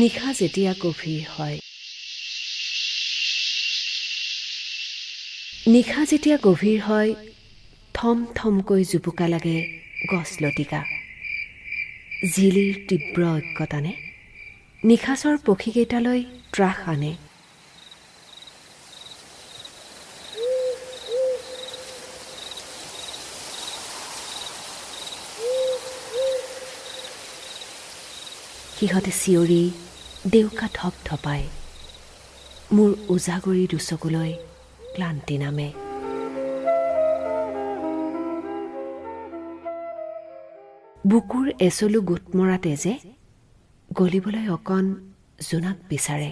নিশা যেতিয়া গভীৰ হয়, নিশা যেতিয়া গভীৰ হয়, থম থমকৈ জুপুকা লাগে গছ লতিকা। জিলিৰ তীব্ৰ ঐক্যতানে নিশাচৰ পক্ষীকেইটালৈ ত্ৰাস আনে। সিহঁতে চিঞৰি ডেউকা ধপ ধপায়। মোৰ উজাগৰি দুচকুলৈ ক্লান্তি নামে। বুকুৰ এচলু গোট মৰা তেজে গলিবলৈ অকণ জোনাক বিচাৰে।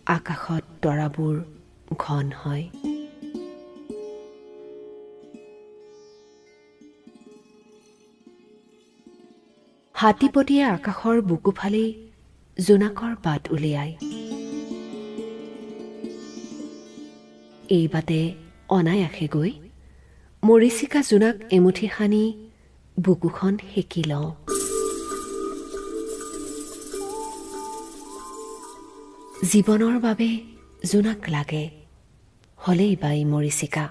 আকাশত তৰাবোৰ ঘন হয়। হাতীপতিয়ে আকাশৰ বুকু ফালি জোনাকৰ বাট উলিয়ায়। এই বাটে অনায়াসে গৈ মৰীচিকা জোনাক এমুঠি সানি বুকুখন সেকি লওঁ। জীৱনৰ বাবে জোনাক লাগে, হলেই বা এই মৰীচিকা।